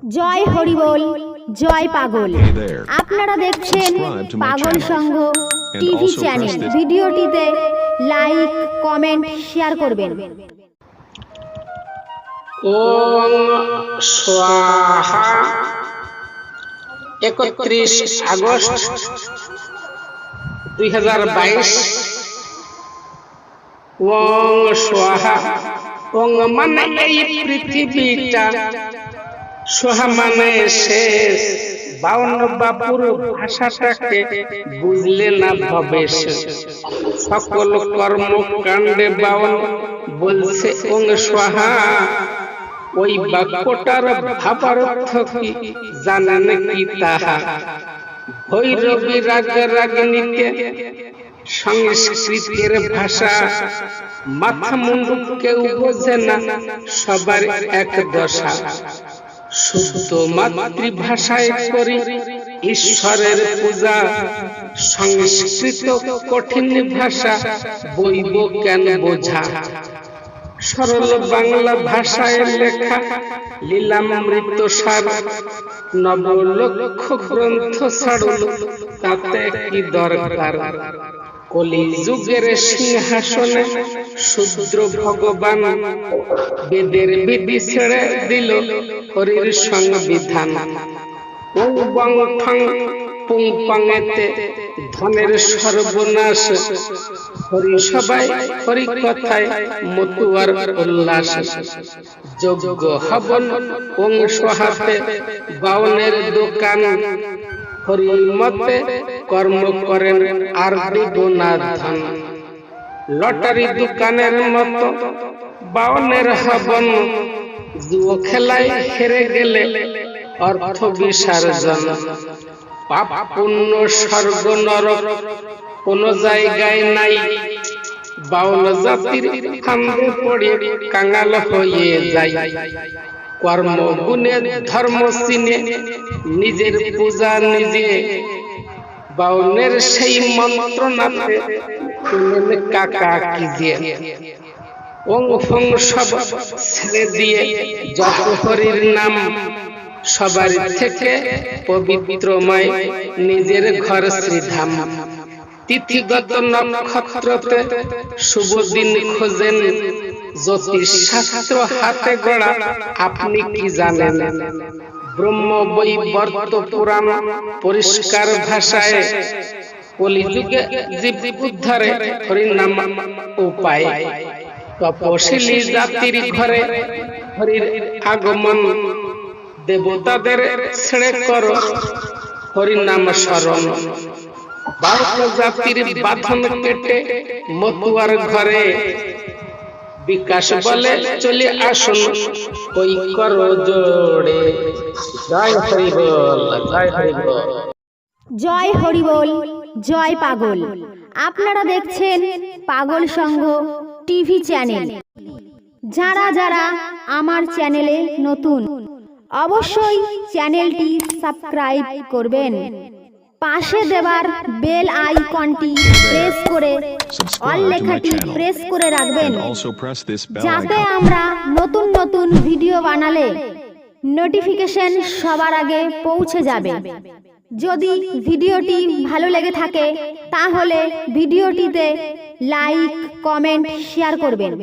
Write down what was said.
জয় হরিবোল, জয় পাগল। আপনারা দেখছেন পাগল সংঘ টিভি চ্যানেল। ভিডিওটিতে লাইক, কমেন্ট, শেয়ার করবেন। ওম স্বাহা। 31 আগস্ট 2022। ওম স্বাহা। ওং মানে এই পৃথিবীটা, সোহা মানে শেষ। 52 বাপুর ভাষাটাকে বুঝলে না ভবেশ। সকল কর্মকাণ্ডে 52 বলছে ওং স্বাহা। ওই বাক্যটার ভাবার্থ কি জানেন কি তাহা? ভৈরবী রাগিনীতে সংস্কৃতের ভাষা, মাথা মুন্ডু কেউ বোঝে না, সবার এক দশা। শুদ্ধ মাতৃভাষায় করি ঈশ্বরের পূজা, সংস্কৃত কঠিন ভাষা বইব কেন বোঝা। সরল বাংলা ভাষায় লেখা লীলামৃত সার, নবলক্ষ গ্রন্থ ছাড়ল তাতে কি দরকার। কলিযুগের সিংহাসনে শূদ্র ভগবান, বেদের বিধি ছেড়ে দিল হরির সংবিধান। ওং বং ঠং পুং পাঙেতে ধনের সর্বনাশ, হরি সবাই হরি কথায় মতুয়ার উল্লাস। যজ্ঞ হবন ওং স্বাহাতে 52 দোকান, হরি মতে কর্ম করেন আর দিব না ধন। লটারি দোকানের মতো 52 হবন, জুয়ো খেলায় হেরে গেলে অর্থ বিসর্জন। পাপ পুণ্য স্বর্গ নরক কোন জায়গায় নাই, 52 জাতির ফান্দে পড়ে কাঙাল হয়ে যায়। কর্ম গুণে ধর্ম চিনে নিজের পূজা নিজে, 52 সেই মন্ত্রণাতে শুনেন কাকা কি যে। ওং ফং সব ছেড়ে দিয়ে যত হরির নাম, সবার থেকে পবিত্রময় নিজের ঘর শ্রীধাম। তিথিগত নক্ষত্রতে শুভ দিন খোঁজেন, জ্যোতিষ শাস্ত্র হাতে গড়া আপনি কি জানেন। ব্রহ্ম বৈবর্ত পুরাণ পরিষ্কার ভাষায়, কলিযুগে জীব উদ্ধারে হরিনাম উপায়। তপশিলি জাতির ঘরে হরির আগমন, দেবতাদের ছেড়ে করো হরিনাম স্মরণ। 52 জাতির বাঁধন কেটে মতুয়ার ঘরে, বিকাশ বলে চলে আসুন ওই করো জোড়ে। জয় হরিবোল, জয় হরিবোল। জয় হরিবোল, জয় পাগল। আপনারা দেখছেন পাগল সংঘ টিভি চ্যানেল। যারা যারা আমার চ্যানেলে নতুন, অবশ্যই চ্যানেলটি সাবস্ক্রাইব করবেন। পাশে দেওয়ার বেল আইকনটি প্রেস করে অল লেখাটি প্রেস করে রাখবেন, যাতে আমরা নতুন নতুন ভিডিও বানালে নোটিফিকেশন সবার আগে পৌঁছে যাবে। যদি ভিডিওটি ভালো লেগে থাকে তাহলে ভিডিওটিতে লাইক, কমেন্ট, শেয়ার করবেন।